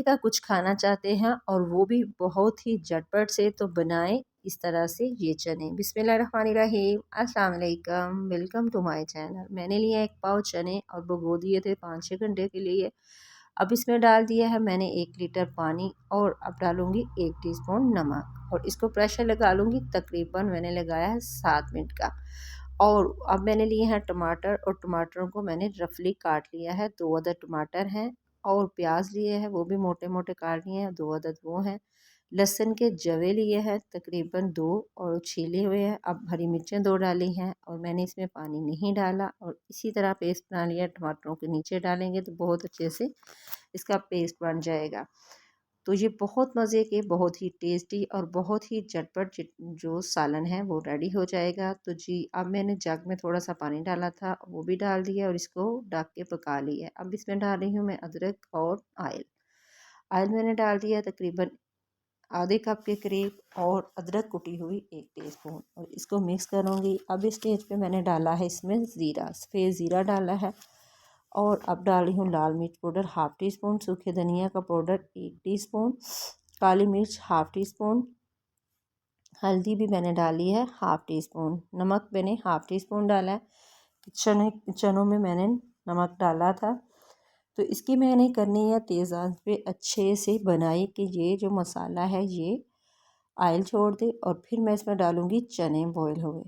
तरीके का कुछ खाना चाहते हैं और वो भी बहुत ही झटपट से, तो बनाएं इस तरह से ये चने। बिस्मिल्लाहिर्रहमानिर्रहीम, अस्सलाम वालेकुम, वेलकम टू माय चैनल। मैंने लिया एक पाव चने और भिगो दिए थे 5-6 घंटे के लिए। अब इसमें डाल दिया है मैंने 1 लीटर पानी और अब डालूंगी 1 टीस्पून नमक और इसको प्रेशर लगा लूँगी। तकरीबन मैंने लगाया है 7 मिनट का। और अब मैंने लिए हैं टमाटर और टमाटरों को मैंने रफली काट लिया है। 2 अदद टमाटर हैं और प्याज लिए हैं, वो भी मोटे मोटे काट लिए हैं, 2 अदद वो हैं। लहसुन के जवे लिए हैं तकरीबन 2 और छीले हुए हैं। अब हरी मिर्चें 2 डाली हैं और मैंने इसमें पानी नहीं डाला और इसी तरह पेस्ट बना लिया। टमाटरों के नीचे डालेंगे तो बहुत अच्छे से इसका पेस्ट बन जाएगा। तो ये बहुत मज़े के, बहुत ही टेस्टी और बहुत ही झटपट जो सालन है वो रेडी हो जाएगा। तो जी अब मैंने जग में थोड़ा सा पानी डाला था, वो भी डाल दिया और इसको ढक के पका लिया। अब इसमें डाल रही हूँ मैं अदरक और आयल। आयल मैंने डाल दिया तकरीबन आधे कप के करीब और अदरक कुटी हुई 1 टीस्पून और इसको मिक्स करूँगी। अब इस स्टेज पे मैंने डाला है इसमें ज़ीरा, सफ़ेद ज़ीरा डाला है। और अब डाल रही हूँ लाल मिर्च पाउडर 1/2 टीस्पून, सूखे धनिया का पाउडर 1 टीस्पून, काली मिर्च 1/2 टीस्पून, हल्दी भी मैंने डाली है 1/2 टीस्पून, नमक मैंने 1/2 टीस्पून डाला है। चनों में मैंने नमक डाला था। तो इसकी मैंने करनी है तेज़ आंच पे अच्छे से बनाई कि ये जो मसाला है ये ऑयल छोड़ दे। और फिर मैं इसमें डालूँगी चने बॉयल हुए।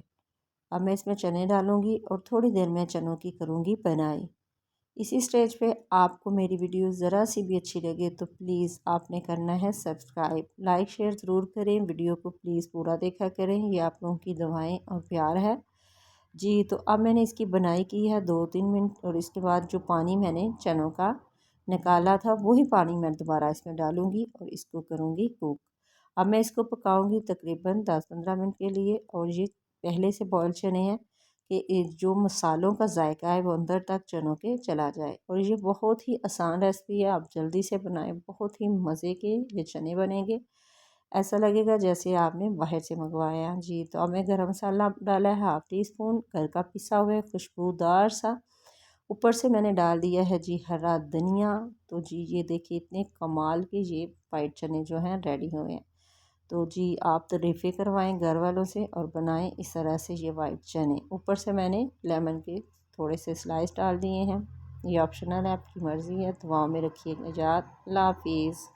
अब मैं इसमें चने डालूँगी और थोड़ी देर में चनों की करूँगी बनाई। इसी स्टेज पे आपको मेरी वीडियो ज़रा सी भी अच्छी लगे तो प्लीज़ आपने करना है सब्सक्राइब, लाइक शेयर ज़रूर करें। वीडियो को प्लीज़ पूरा देखा करें, ये आप लोगों की दुआएं और प्यार है जी। तो अब मैंने इसकी बनाई की है 2-3 मिनट और इसके बाद जो पानी मैंने चनों का निकाला था वही पानी मैं दोबारा इसमें डालूँगी और इसको करूँगी कुक। अब मैं इसको पकाऊँगी तकरीबन 10-15 मिनट के लिए। और ये पहले से बॉयल चने हैं कि जो मसालों का जायका है वो अंदर तक चनों के चला जाए। और ये बहुत ही आसान रेसिपी है, आप जल्दी से बनाएं, बहुत ही मज़े के ये चने बनेंगे। ऐसा लगेगा जैसे आपने बाहर से मंगवाया जी। तो अब मैं गरम मसाला डाला है 1/2 टीस्पून, घर का पिसा हुआ है खुशबूदार सा। ऊपर से मैंने डाल दिया है जी हरा धनिया। तो जी ये देखिए इतने कमाल के ये वाइट चने जो हैं रेडी हुए हैं। तो जी आप तारीफ़ें करवाएं घर वालों से और बनाएं इस तरह से ये वाइट चने। ऊपर से मैंने लेमन के थोड़े से स्लाइस डाल दिए हैं। ये ऑप्शनल है, आपकी मर्ज़ी है। दुआओं में रखिए। निजात, अल्लाह हाफिज़।